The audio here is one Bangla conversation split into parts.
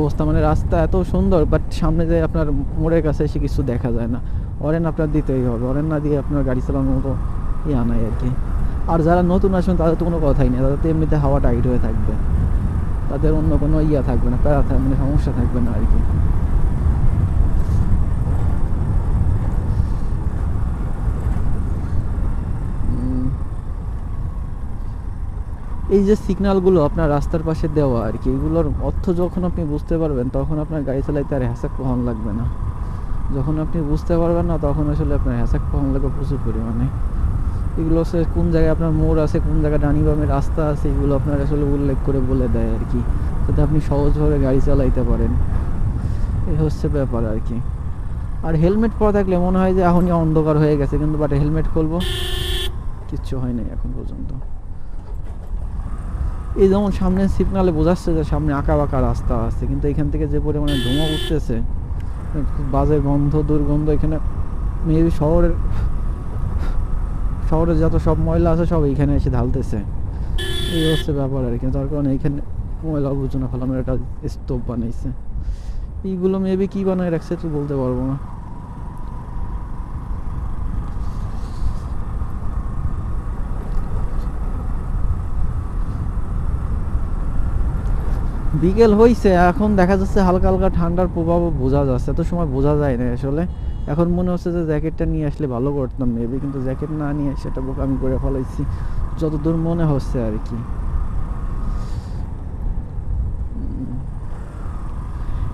অবস্থা, মানে রাস্তা এত সুন্দর বাট সামনে যে আপনার মোড়ের কাছে এসে কিছু দেখা যায় না। অরেন আপনার দিতেই হবে, অরেন না দিয়ে আপনার গাড়ি চালানোর মতো ইয়া নাই আর কি। আর যারা নতুন আসবেন তাদের তো কোনো কথাই নেই, তাদের তো এমনিতে হাওয়া টাইট হয়ে থাকবে, তাদের অন্য কোনো ইয়া থাকবে না, প্যারা থাকবে, মানে সমস্যা থাকবে না আর কি। এই যে সিগন্যালগুলো আপনার রাস্তার পাশে দেওয়া আর কি, এগুলোর অর্থ যখন আপনি বুঝতে পারবেন তখন আপনার গাড়ি চালাইতে আর হ্যাসাক পোহান লাগবে না। যখন আপনি বুঝতে পারবেন না তখন আসলে আপনার হ্যাসাক পোহান লাগবে প্রচুর পরিমাণে। এগুলো হচ্ছে কোন জায়গায় আপনার মোড় আছে, কোন জায়গায় ডানি বামে রাস্তা আছে, এগুলো আপনার আসলে উল্লেখ করে বলে দেয় আর কি, যাতে আপনি সহজভাবে গাড়ি চালাইতে পারেন। এই হচ্ছে ব্যাপার আর কি। আর হেলমেট পরা থাকলে মনে হয় যে এখনই অন্ধকার হয়ে গেছে, কিন্তু বাট হেলমেট খুলবো কিচ্ছু হয় নাই এখন পর্যন্ত। এই যেমন সামনে সিগনালে বোঝাচ্ছে যে সামনে আঁকা বাঁকা রাস্তা আছে, কিন্তু এখান থেকে যে পরিমাণে ধোঁয়া উঠতেছে, বাজে গন্ধ দুর্গন্ধ এখানে। মেবি শহরে যত সব ময়লা আছে সব এইখানে এসে ঢালতেছে, এই হচ্ছে ব্যাপার আর কি। তার কারণে এইখানে ময়লা আবর্জনা ফেলানোর একটা স্তূপ বানাইছে। এইগুলো মেবি কি বানায় রাখছে তো বলতে পারবো না। বিকেল হইছে, এখন দেখা যাচ্ছে হালকা হালকা ঠান্ডার প্রভাবও বোঝা যাচ্ছে, এত সময় বোঝা যায় না আসলে। এখন মনে হচ্ছে যে জ্যাকেটটা নিয়ে আসলে ভালো করতাম মেবি, কিন্তু জ্যাকেট না নিয়ে সেটা আমি করে ফেলাইছি যতদূর মনে হচ্ছে আর কি।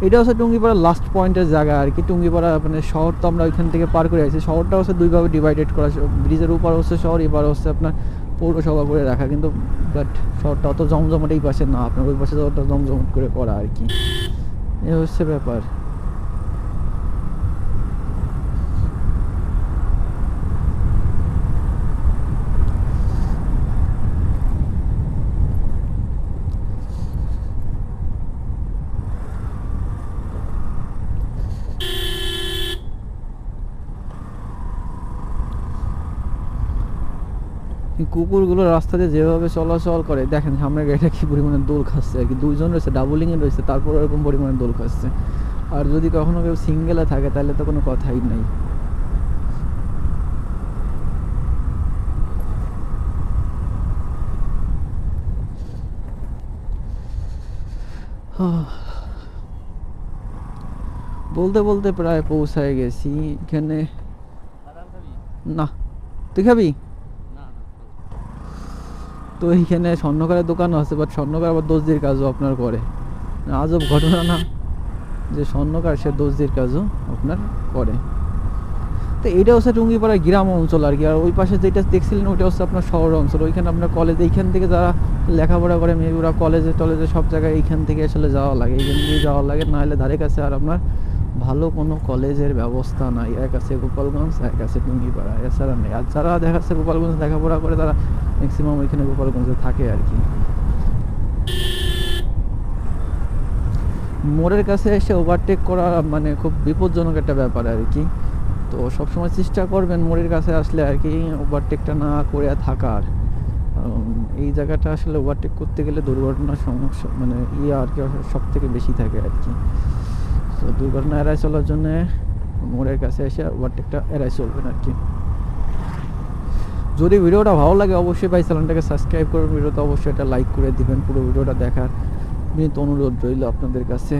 এটা হচ্ছে টুঙ্গিপাড়ার লাস্ট পয়েন্টের জায়গা আর কি। টুঙ্গিপাড়া মানে শহর তো আমরা ওইখান থেকে পার করে আসছি, শহরটা হচ্ছে দুইভাবে ডিভাইডেড করা, ব্রিজের উপর হচ্ছে শহর, এবার হচ্ছে আপনার পৌরসভা করে রাখা, কিন্তু বাট শহরটা অত জমজমাট এই পাশে না, আপনার ওই পাশে যতটা জমজমাট করে করা আর কি, এ হচ্ছে ব্যাপার। কুকুরগুলো রাস্তা দিয়ে যেভাবে চলাচল করে দেখেন, সামনের গাড়িটা কি পরিমাণে দোল খাচ্ছে আর কি। দুইজন রয়েছে, ডাবলিংয়ে রয়েছে, তারপর এরকম পরিমাণে দোল খাচ্ছে। আর যদি কখনো কেউ সিঙ্গেলে থাকে তাহলে তো কোনো কথাই নাই। বলতে বলতে প্রায় পৌঁছায় গেছি এখানে। না, তুই খাবি? তো এইখানে স্বর্ণকারের দোকানও আছে, বাট স্বর্ণকার আবার দর্জির কাজও আপনার করে। আজব ঘটনা না, যে স্বর্ণকার সে দর্জির কাজও আপনার করে। তো এইটা হচ্ছে টুঙ্গিপাড়া গ্রাম অঞ্চল আর কি। আর ওই পাশে যেটা দেখছিলেন ওইটা হচ্ছে আপনার শহর অঞ্চল, ওইখানে আপনার কলেজ, এইখান থেকে যারা লেখাপড়া করে মেবি ওরা কলেজে টলেজে সব জায়গায় এইখান থেকে আসলে যাওয়া লাগে, এইখান দিয়ে যাওয়া লাগে, না হলে ধারে কাছে আর আপনার ভালো কোনো কলেজের ব্যবস্থা নাই। এক আছে গোপালগঞ্জ, এক আছে টুঙ্গিপাড়া, এছাড়া নেই। আর যারা দেখা যাচ্ছে গোপালগঞ্জ লেখাপড়া করে তারা ম্যাক্সিমাম ওইখানে গোপালগঞ্জে থাকে আর কি। মোড়ের কাছে এসে ওভারটেক করা মানে খুব বিপজ্জনক একটা ব্যাপার আর কি। তো সবসময় চেষ্টা করবেন মোড়ের কাছে আসলে আর কি ওভারটেকটা না করে থাকার। এই জায়গাটা আসলে ওভারটেক করতে গেলে দুর্ঘটনার সমস্যা মানে আর কি সব থেকে বেশি থাকে আর কি। তো দুর্ঘটনা এড়াই চলার জন্যে মোড়ের কাছে এসে ওভারটেকটা এড়াই চলবেন আর কি। যদি ভিডিওটা ভালো লাগে অবশ্যই ভাই চ্যানেলটাকে সাবস্ক্রাইব করবেন, ভিডিওতে অবশ্যই এটা লাইক করে দিবেন। পুরো ভিডিওটা দেখার বিনীত অনুরোধ রইল আপনাদের কাছে।